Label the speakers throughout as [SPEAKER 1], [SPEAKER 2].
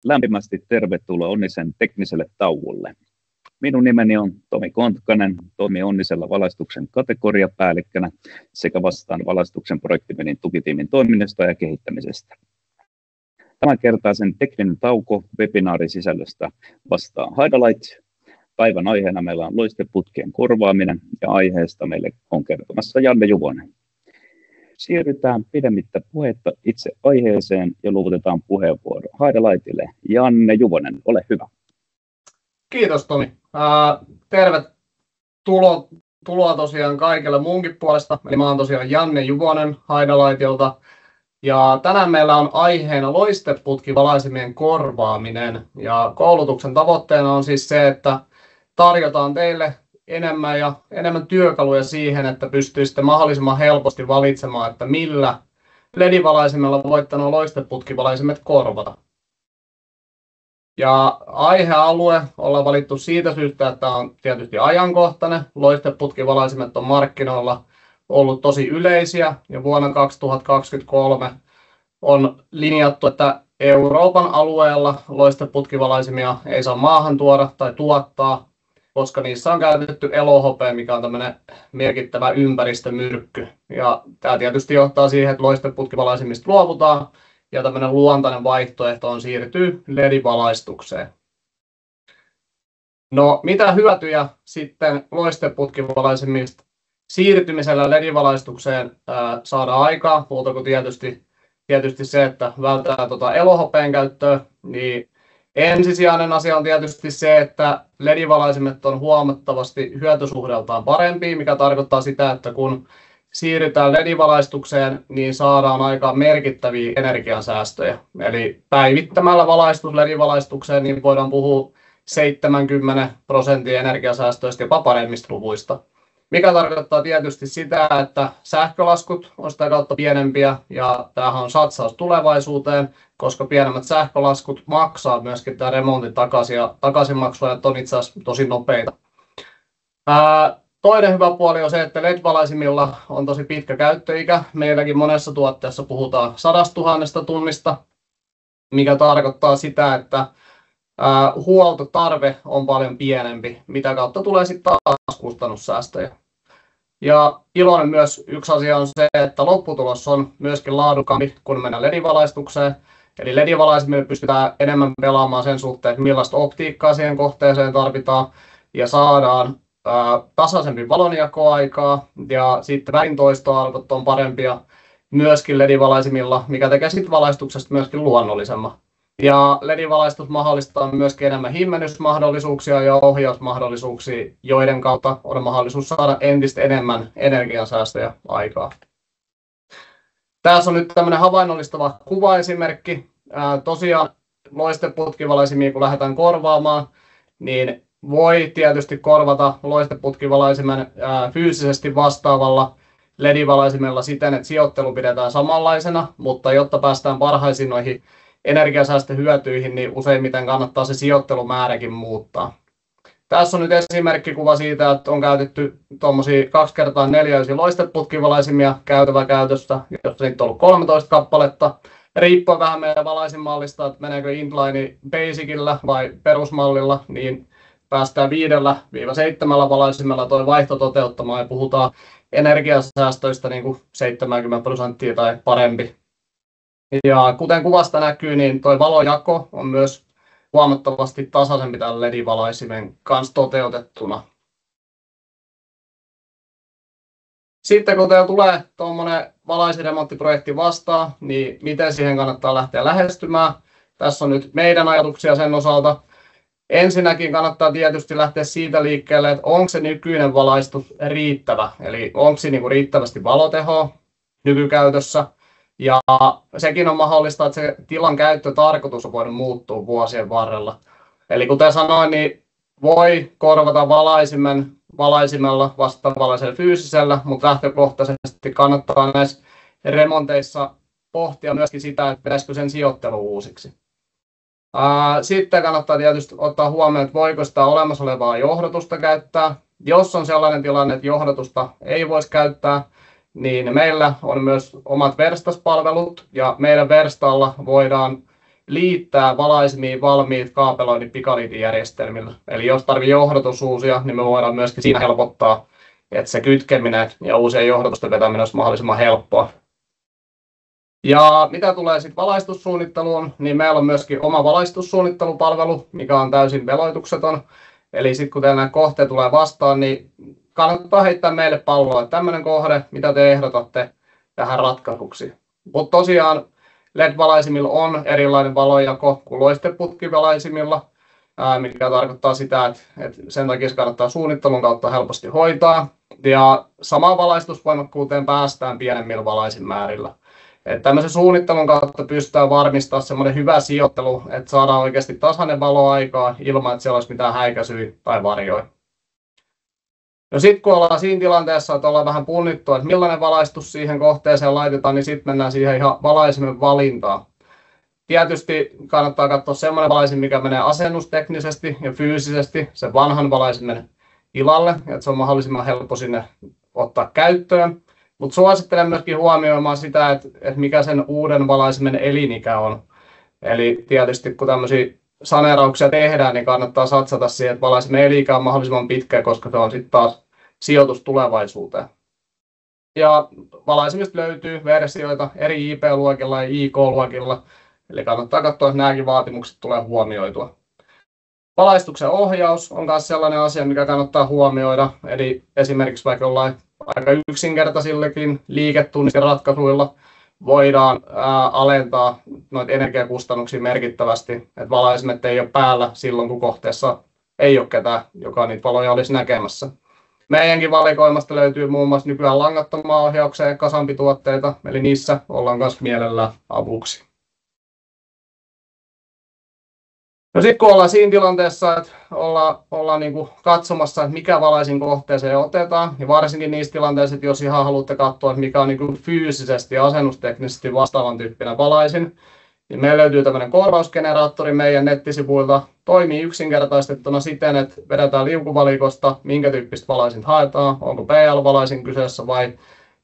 [SPEAKER 1] Lämpimästi tervetuloa Onnisen tekniselle tauolle. Minun nimeni on Tomi Kontkanen, toimin Onnisella valaistuksen kategoriapäällikkönä sekä vastaan valaistuksen projektimelin tukitiimin toiminnasta ja kehittämisestä. Tämänkertaisen tekninen tauko webinaarisisällöstä vastaa Haidalight. Päivän aiheena meillä on loisteputkien korvaaminen ja aiheesta meille on kertomassa Janne Juvonen. Siirrytään pidemmittä puhetta itse aiheeseen ja luovutetaan puheenvuoro Haidalightille. Janne Juvonen, ole hyvä.
[SPEAKER 2] Kiitos Tomi. Tervetuloa tosiaan kaikille munkin puolesta. Eli mä oon tosiaan Janne Juvonen Haidalightilta. Ja tänään meillä on aiheena loisteputkivalaisimien korvaaminen. Ja koulutuksen tavoitteena on siis se, että tarjotaan teille enemmän työkaluja siihen, että pystyisitte mahdollisimman helposti valitsemaan, että millä LED-valaisimella voitte nuo loisteputkivalaisimet korvata. Ja aihealue ollaan valittu siitä syystä, että on tietysti ajankohtainen. Loisteputkivalaisimet on markkinoilla ollut tosi yleisiä ja vuonna 2023 on linjattu, että Euroopan alueella loisteputkivalaisimia ei saa maahan tuoda tai tuottaa, koska niissä on käytetty elohopea, mikä on tämmöinen merkittävä ympäristömyrkky. Ja tämä tietysti johtaa siihen, että loisteputkivalaisimista luovutaan ja tämmöinen luontainen vaihtoehto on siirtyy LED-valaistukseen. No, mitä hyötyjä sitten loisteputkivalaisemmista siirtymisellä LED-valaistukseen saadaan aikaa, muuta kuin tietysti se, että vältetään elohopeen käyttöä, niin ensisijainen asia on tietysti se, että LED-valaisimet on huomattavasti hyötysuhdeltaan parempia, mikä tarkoittaa sitä, että kun siirrytään LED-valaistukseen, niin saadaan aikaan merkittäviä energiansäästöjä. Eli päivittämällä valaistus LED-valaistukseen, niin voidaan puhua 70% energiasäästöistä jopa paremmista luvuista. Mikä tarkoittaa tietysti sitä, että sähkölaskut on sitä kautta pienempiä ja tämähän on satsaus tulevaisuuteen, koska pienemmät sähkölaskut maksaa myöskin tämä remontin takaisinmaksua on itse asiassa tosi nopeita. Toinen hyvä puoli on se, että LED-valaisimilla on tosi pitkä käyttöikä. Meilläkin monessa tuotteessa puhutaan 100 000 tunnista, mikä tarkoittaa sitä, että huoltotarve on paljon pienempi, mitä kautta tulee sitten taas kustannussäästöjä. Ja iloinen myös yksi asia on se, että lopputulos on myöskin laadukkaampi, kun mennään LED-valaistukseen. Eli LED-valaisimilla pystytään enemmän pelaamaan sen suhteen, että millaista optiikkaa siihen kohteeseen tarvitaan ja saadaan tasaisempi valonjakoaikaa ja sitten värintoistoarvot on parempia myöskin LED-valaisimilla, mikä tekee sitten valaistuksesta myöskin luonnollisemman. Ja LED-valaistus mahdollistaa myöskin enemmän himmennysmahdollisuuksia ja ohjausmahdollisuuksia, joiden kautta on mahdollisuus saada entistä enemmän energiansäästöjä aikaa. Tässä on nyt tämmöinen havainnollistava kuvaesimerkki. Tosiaan loisteputkivalaisimiä kun lähdetään korvaamaan, niin voi tietysti korvata loisteputkivalaisimen fyysisesti vastaavalla LED-valaisimella siten, että sijoittelu pidetään samanlaisena, mutta jotta päästään parhaisiin noihin energiasäästöhyötyihin, niin useimmiten kannattaa se sijoittelumääräkin muuttaa. Tässä on nyt esimerkkikuva siitä, että on käytetty tuommoisia 2x4 loisteputkivalaisimia käytöstä, jossa niitä on ollut 13 kappaletta. Riippuen vähän meidän valaisinmallista, että meneekö inline basicilla vai perusmallilla, niin päästään 5-7 valaisimella tuo vaihto toteuttamaan ja puhutaan energiasäästöistä niin kuin 70% tai parempi. Ja kuten kuvasta näkyy, niin tuo valojako on myös huomattavasti tasaisempi tällä LED-valaisimen kanssa toteutettuna. Sitten kun teillä tulee tuommoinen valaisiremonttiprojekti vastaan, niin miten siihen kannattaa lähteä lähestymään? Tässä on nyt meidän ajatuksia sen osalta. Ensinnäkin kannattaa tietysti lähteä siitä liikkeelle, että onko se nykyinen valaistus riittävä. Eli onko siinä riittävästi valotehoa nykykäytössä. Ja sekin on mahdollista, että se tilan käyttötarkoitus on voinut muuttua vuosien varrella. Eli kuten sanoin, niin voi korvata valaisimella vastaavalaisella fyysisellä, mutta lähtökohtaisesti kannattaa näissä remonteissa pohtia myöskin sitä, että pitäisikö sen sijoittelu uusiksi. Sitten kannattaa tietysti ottaa huomioon, että voiko sitä olemassa olevaa johdotusta käyttää. Jos on sellainen tilanne, että johdotusta ei voisi käyttää, niin meillä on myös omat verstaspalvelut ja meidän verstalla voidaan liittää valaisimiin valmiit kaapeloinnin pikaliitijärjestelmillä. Eli jos tarvitsee johdatus uusia, niin me voidaan myöskin siinä helpottaa, että se kytkeminen ja uusien johdatusten vetäminen olisi mahdollisimman helppoa. Ja mitä tulee sitten valaistussuunnitteluun, niin meillä on myöskin oma valaistussuunnittelupalvelu, mikä on täysin veloitukseton. Eli sitten kun teillä kohteet tulee vastaan, niin kannattaa heittää meille palloa, että tämmöinen kohde, mitä te ehdotatte tähän ratkaisuksi. Mutta tosiaan LED-valaisimilla on erilainen valojako kuin loisteputkivalaisimilla, mikä tarkoittaa sitä, että sen takia se kannattaa suunnittelun kautta helposti hoitaa. Ja samaan valaistusvoimakkuuteen päästään pienemmillä valaisinmäärillä. Että tämmöisen suunnittelun kautta pystytään varmistamaan semmoinen hyvä sijoittelu, että saadaan oikeasti tasainen valoaikaa ilman, että siellä olisi mitään häikäisyjä tai varjoja. No sitten kun ollaan siinä tilanteessa, että ollaan vähän punnittu, että millainen valaistus siihen kohteeseen laitetaan, niin sitten mennään siihen ihan valaisimen valintaan. Tietysti kannattaa katsoa semmoinen valaisin, mikä menee asennusteknisesti ja fyysisesti sen vanhan valaisimen tilalle, että se on mahdollisimman helppo sinne ottaa käyttöön. Mutta suosittelen myöskin huomioimaan sitä, että mikä sen uuden valaisimen elinikä on. Eli tietysti kun tämmöisiä saneerauksia tehdään, niin kannattaa satsata siihen, että valaisimen elinikä on mahdollisimman pitkä, koska se on sitten taas sijoitus tulevaisuuteen. Ja valaisimista löytyy versioita eri IP-luokilla ja IK-luokilla, eli kannattaa katsoa, että nämäkin vaatimukset tulee huomioitua. Valaistuksen ohjaus on myös sellainen asia, mikä kannattaa huomioida, eli esimerkiksi vaikka jollain aika yksinkertaisillakin liiketunnisteratkaisuilla voidaan alentaa noita energiakustannuksia merkittävästi, että valaisimet ei ole päällä silloin, kun kohteessa ei ole ketään, joka niitä valoja olisi näkemässä. Meidänkin valikoimasta löytyy muun muassa nykyään langattomaa ohjaukseen ja kasampituotteita, eli niissä ollaan myös mielellään avuksi. No sitten kun ollaan siinä tilanteessa, että ollaan niin kuin katsomassa, että mikä valaisin kohteeseen otetaan, ja varsinkin niissä tilanteissa, että jos ihan haluatte katsoa, että mikä on niin kuin fyysisesti ja asennusteknisesti vastaavan tyyppinen valaisin, niin meillä löytyy tämmöinen korvausgeneraattori meidän nettisivuilta. Toimii yksinkertaistettuna siten, että vedetään liukuvalikosta, minkä tyyppistä valaisinta haetaan, onko PL-valaisin kyseessä vai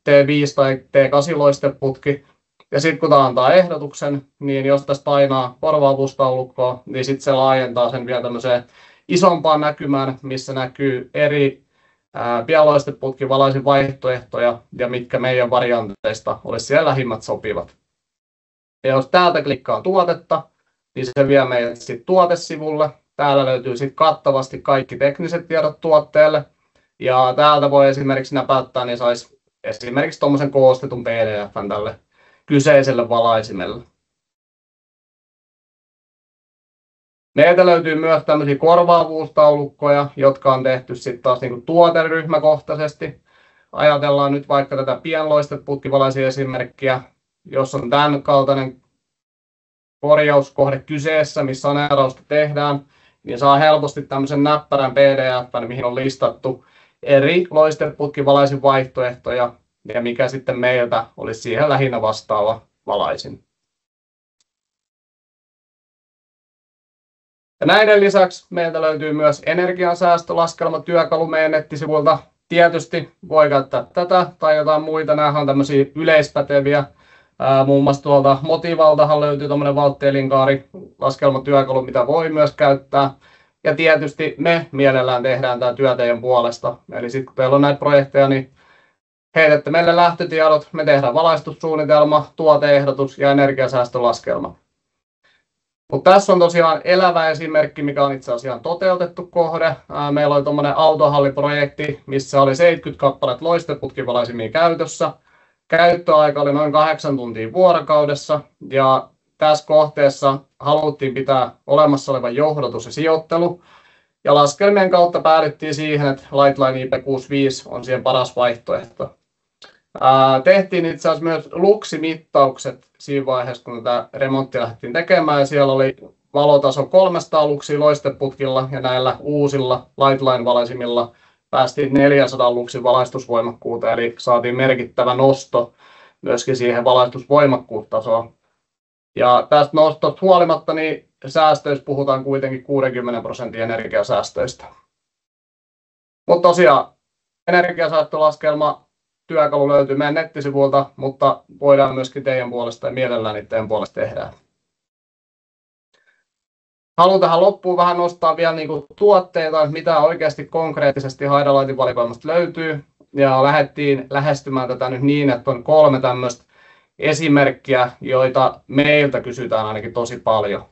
[SPEAKER 2] T5 tai T8 loisteputki. Ja sitten kun tämä antaa ehdotuksen, niin jos tästä painaa korvaavuustaulukkoa, niin sitten se laajentaa sen vielä tämmöiseen isompaan näkymään, missä näkyy eri pienloisteputkivalaisin vaihtoehtoja ja mitkä meidän varianteista olisi siellä lähimmät sopivat. Ja jos täältä klikkaa tuotetta, niin se vie meidät sitten tuotesivulle. Täällä löytyy sitten kattavasti kaikki tekniset tiedot tuotteelle. Ja täältä voi esimerkiksi näpäyttää, niin saisi esimerkiksi tuommoisen koostetun PDF:n tälle kyseiselle valaisimelle. Meiltä löytyy myös tämmöisiä korvaavuustaulukkoja, jotka on tehty sitten taas niin kuin tuoteryhmäkohtaisesti. Ajatellaan nyt vaikka tätä pienloisteputkivalaisin esimerkkiä, jos on tämän kaltainen korjauskohde kyseessä, missä saneerausta tehdään, niin saa helposti tämmöisen näppärän PDF:n, mihin on listattu eri loisteputkivalaisin vaihtoehtoja ja mikä sitten meiltä olisi siihen lähinnä vastaava valaisin. Ja näiden lisäksi meiltä löytyy myös energiansäästölaskelmatyökalu meidän nettisivuilta. Tietysti voi käyttää tätä tai jotain muita. Nämä on tämmöisiä yleispäteviä. Muun muassa tuolta Motivaltahan löytyy tämmöinen Valtti-elinkaari laskelmatyökalu, mitä voi myös käyttää. Ja tietysti me mielellään tehdään tämä työ teidän puolesta. Eli sitten kun teillä on näitä projekteja, niin heitätte meille lähtötiedot, me tehdään valaistussuunnitelma, tuoteehdotus ja energiasäästölaskelma. Mutta tässä on tosiaan elävä esimerkki, mikä on itse asiassa toteutettu kohde. Meillä oli tuommoinen autohalliprojekti, missä oli 70 kappaletta loisteputkivalaisimia käytössä. Käyttöaika oli noin 8 tuntia vuorokaudessa ja tässä kohteessa haluttiin pitää olemassa oleva johdatus ja sijoittelu. Ja laskelmien kautta päädyttiin siihen, että Lightline IP65 on siihen paras vaihtoehto. Tehtiin itse asiassa myös luksimittaukset siinä vaiheessa, kun tätä remonttia lähdettiin tekemään. Ja siellä oli valotaso 300 luksia loisteputkilla ja näillä uusilla Lightline-valaisimilla päästiin 400 luksin valaistusvoimakkuuteen, eli saatiin merkittävä nosto myöskin siihen valaistusvoimakkuuttasoon. Ja tästä nostosta huolimatta niin säästöissä puhutaan kuitenkin 60% energiasäästöistä. Mutta tosiaan energiasäästölaskelma työkalu löytyy meidän nettisivuilta, mutta voidaan myöskin teidän puolesta ja mielellään teidän puolesta tehdään. haluan tähän loppuun vähän nostaa vielä niin kuin tuotteita, mitä oikeasti konkreettisesti Haidan Lightin valikoimasta löytyy. Ja lähdettiin lähestymään tätä nyt niin, että on 3 tämmöistä esimerkkiä, joita meiltä kysytään ainakin tosi paljon.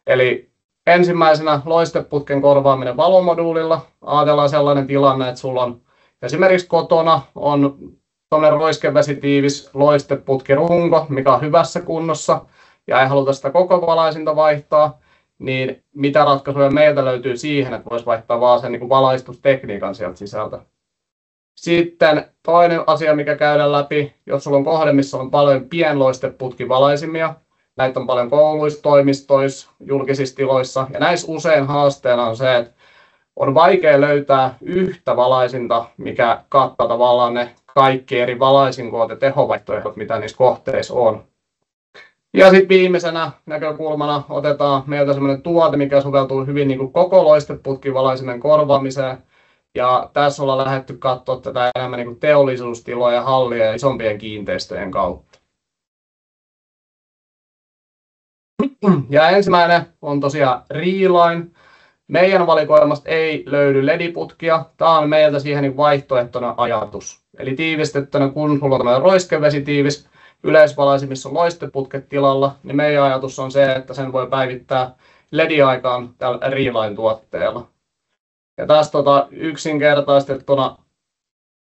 [SPEAKER 2] Eli ensimmäisenä loisteputken korvaaminen valomoduulilla. Ajatellaan sellainen tilanne, että sulla on esimerkiksi kotona on tuommoinen roiskevesitiivis loisteputkirunko, mikä on hyvässä kunnossa ja ei haluta sitä koko valaisinta vaihtaa, niin mitä ratkaisuja meiltä löytyy siihen, että voisi vaihtaa vaan sen niin valaistustekniikan sieltä sisältä. Sitten toinen asia, mikä käydään läpi, jos sulla on kohde, missä on paljon pienloisteputkivalaisimia, näitä on paljon kouluissa, toimistoissa, julkisissa tiloissa, ja näissä usein haasteena on se, että on vaikea löytää yhtä valaisinta, mikä kattaa tavallaan ne kaikki eri valaisinkoot ja tehovaihtoehdot, mitä niissä kohteissa on. Ja sitten viimeisenä näkökulmana otetaan meiltä sellainen tuote, mikä soveltuu hyvin niin kuin koko loisteputkivalaisimen korvaamiseen. Ja tässä ollaan lähdetty katsoa tätä enemmän niin kuin teollisuustiloja, hallia ja isompien kiinteistöjen kautta. Ja ensimmäinen on tosiaan Reline. Meidän valikoimasta ei löydy LED-putkia. Tämä on meiltä siihen vaihtoehtona ajatus. Eli tiivistettynä, kun sulla on tämmöinen roiskevesitiivis yleisvalaisimissa on loisteputket tilalla, niin meidän ajatus on se, että sen voi päivittää LED-aikaan tällä Reline-tuotteella. Ja tässä yksinkertaistettuna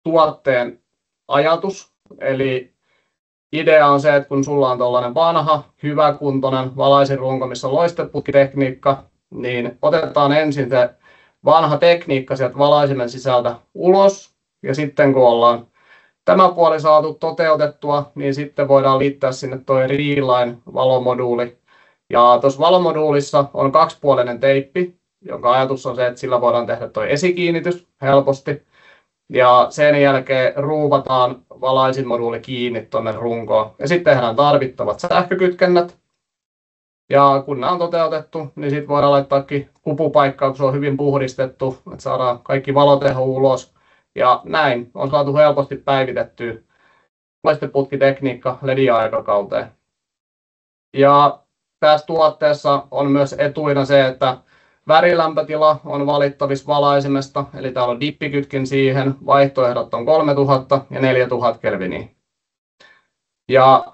[SPEAKER 2] tuotteen ajatus, eli idea on se, että kun sulla on tuollainen vanha, hyväkuntoinen valaisinrunko, missä on loisteputkitekniikka, niin otetaan ensin se vanha tekniikka sieltä valaisimen sisältä ulos, ja sitten kun ollaan tämä puoli saatu toteutettua, niin sitten voidaan liittää sinne tuo Reline valomoduuli. Ja tuossa valomoduulissa on kaksipuolinen teippi, jonka ajatus on se, että sillä voidaan tehdä tuo esikiinnitys helposti. Ja sen jälkeen ruuvataan valaisinmoduuli kiinni tuonne runkoon. Ja sitten tehdään tarvittavat sähkökytkennät. Ja kun nämä on toteutettu, niin sitten voidaan laittaakin kupupaikkaa, kun se on hyvin puhdistettu, että saadaan kaikki valoteho ulos. Ja näin on saatu helposti päivitettyä loisteputkitekniikka LED-aikakauteen. Ja tässä tuotteessa on myös etuina se, että värilämpötila on valittavissa valaisimesta, eli täällä on dippikytkin siihen, vaihtoehdot on 3000 ja 4000 kelviniä. Ja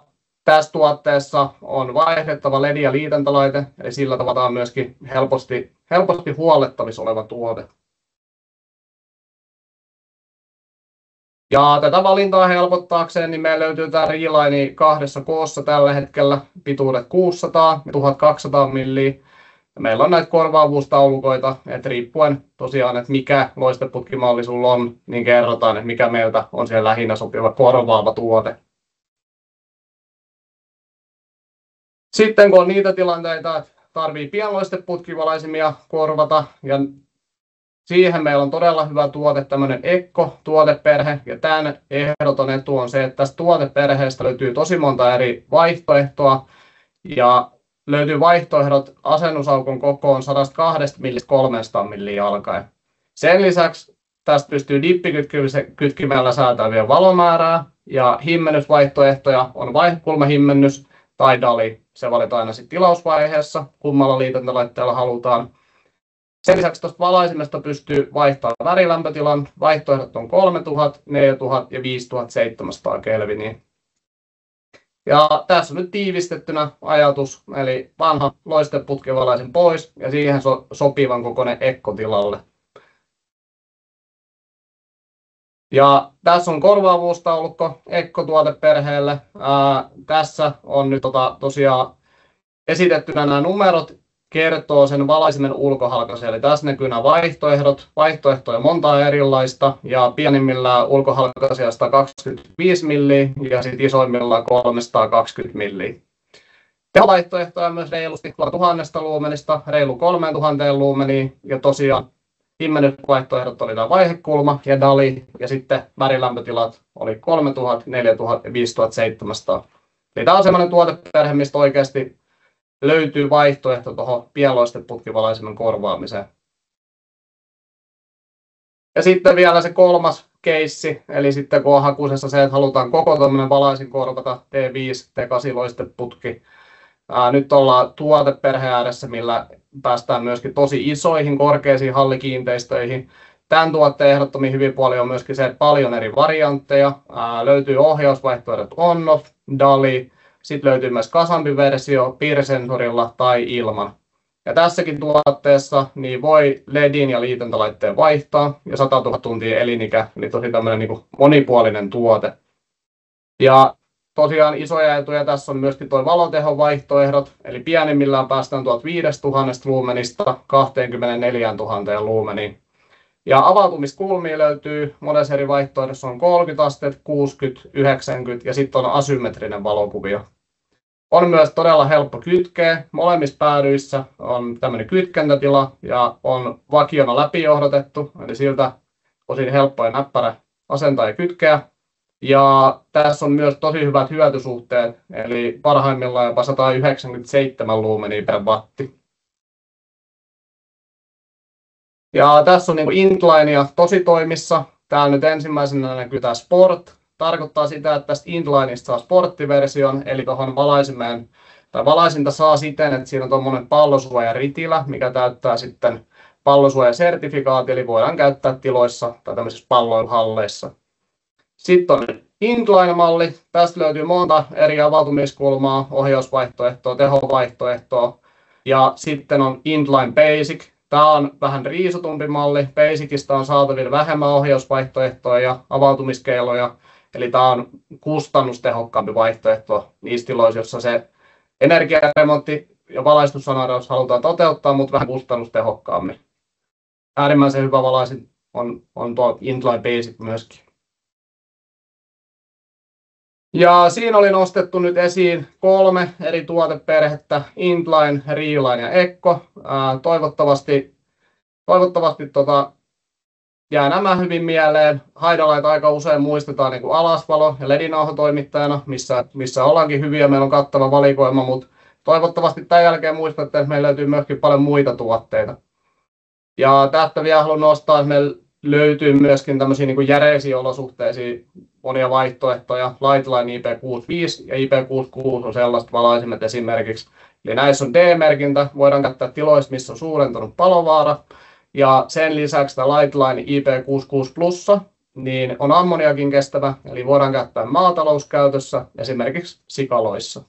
[SPEAKER 2] tässä tuotteessa on vaihdettava LED- ja liitäntälaite, eli sillä tavataan myöskin helposti huollettavissa oleva tuote. Ja tätä valintaa helpottaakseen, niin meillä löytyy tämä Reline 2 koossa tällä hetkellä, pituudet 600 ja 1200 milliä. Meillä on näitä korvaavuustaulukoita, että riippuen tosiaan, että mikä loisteputkimalli sulla on, niin kerrotaan, että mikä meiltä on siellä lähinnä sopiva korvaava tuote. Sitten kun on niitä tilanteita, että tarvii pienloisteputkivalaisimia korvata, ja siihen meillä on todella hyvä tuote, tämmöinen Ekko-tuoteperhe, ja tämän ehdoton etu on se, että tästä tuoteperheestä löytyy tosi monta eri vaihtoehtoa, ja löytyy vaihtoehdot asennusaukon kokoon 102 millistä 300 milliä alkaen. Sen lisäksi tästä pystyy dippikytkimellä säätämään vielä valomäärää, ja himmennysvaihtoehtoja on vaihdekulmahimmennys tai DALI. Se valitaan aina sitten tilausvaiheessa, kummalla liitäntälaitteella halutaan. Sen lisäksi tuosta valaisimesta pystyy vaihtamaan värilämpötilan. Vaihtoehdot on 3000, 4000 ja 5700 kelviniä. Ja tässä on nyt tiivistettynä ajatus, eli vanha loisteputkivalaisin pois ja siihen sopivan kokoinen Ekko-tilalle. Ja tässä on korvaavuustaulukko Ekko-tuoteperheelle. Tässä on nyt tosiaan esitettynä nämä numerot, kertoo sen valaisimen ulkohalkaisen. Eli tässä näkyy nämä vaihtoehdot. Vaihtoehtoja on monta erilaista ja pienimmillään ulkohalkaisia 125 milliä ja sitten isoimmillaan 320 milliä. Tehovaihtoehtoja on myös reilusti 1000 luumenista reilu 3000 luumeniin ja tosiaan himmennysvaihtoehdot oli tämä vaihekulma ja DALI ja sitten värilämpötilat oli 3000, 4000 ja 5700. Eli tämä on sellainen tuoteperhe, mistä oikeasti löytyy vaihtoehto tuohon pienloisteputkivalaisimen korvaamiseen. Ja sitten vielä se kolmas keissi, eli sitten kun on hakusessa se, että halutaan koko tuommoinen valaisin korvata T5, T8 loisteputki. Nyt ollaan tuoteperhe ääressä, millä päästään myöskin tosi isoihin, korkeisiin hallikiinteistöihin. Tämän tuotteen ehdottomia hyvin paljon on myöskin se, että paljon eri variantteja. Löytyy ohjausvaihtoehdot on-off, DALI, sitten löytyy myös kasampi versio piirsensorilla tai ilman. Ja tässäkin tuotteessa niin voi LEDin ja liitäntälaitteen vaihtaa ja 100 000 tuntia elinikä, eli tosi tämmöinen niin kuin monipuolinen tuote. Ja tosiaan isoja etuja tässä on myöskin tuo valotehon vaihtoehdot, eli pienimmillään päästään 5000 luumenista 24 000 luumeniin. Ja avautumiskulmia löytyy monessa eri vaihtoehdossa, on 30 astetta, 60, 90 ja sitten on asymmetrinen valokuvio. On myös todella helppo kytkeä. Molemmissa päädyissä on tämmöinen kytkentätila ja on vakiona läpijohdotettu, eli siltä osin helppo ja näppärä asentaa ja kytkeä. Ja tässä on myös tosi hyvät hyötysuhteet, eli parhaimmillaan jopa 197 luumenia per watti. Ja tässä on niin inlinea tositoimissa. Täällä nyt ensimmäisenä näkyy tämä Sport. Tarkoittaa sitä, että tästä inlineista saa sporttiversion, eli tuohon valaisimeen, tai valaisinta saa siten, että siinä on tuommoinen pallosuojaritilä, mikä täyttää sitten pallosuojasertifikaatti, eli voidaan käyttää tiloissa tai tämmöisissä palloiluhalleissa. Sitten on inline-malli. Tästä löytyy monta eri avautumiskulmaa, ohjausvaihtoehtoa, tehovaihtoehtoa. Ja sitten on inline basic. Tämä on vähän riisutumpi malli. Basicista on saatavilla vähemmän ohjausvaihtoehtoja ja avautumiskeiloja. Eli tämä on kustannustehokkaampi vaihtoehto niissä tiloissa, joissa se energiaremontti ja valaistussanaus halutaan toteuttaa, mutta vähän kustannustehokkaammin. Äärimmäisen hyvä valaisin on tuo inline basic myöskin. Ja siinä oli nostettu nyt esiin 3 eri tuoteperhettä, Inline, Reline ja Eco. Toivottavasti jää nämä hyvin mieleen. Haidalaita aika usein muistetaan niin kuin alasvalo- ja ledinauhotoimittajana, missä ollaankin hyviä, meillä on kattava valikoima, mutta toivottavasti tämän jälkeen muistatte, että meillä löytyy myöskin paljon muita tuotteita. Ja tästä vielä haluan nostaa, että meillä löytyy myöskin tämmöisiä niin kuin järeisiin olosuhteisiin monia vaihtoehtoja. Lightline IP65 ja IP66 on sellaiset valaisimet esimerkiksi. Eli näissä on D-merkintä, voidaan käyttää tiloissa, missä on suurentunut palovaara. Ja sen lisäksi tämä Lightline IP66 Plus niin on ammoniakin kestävä, eli voidaan käyttää maatalouskäytössä esimerkiksi sikaloissa.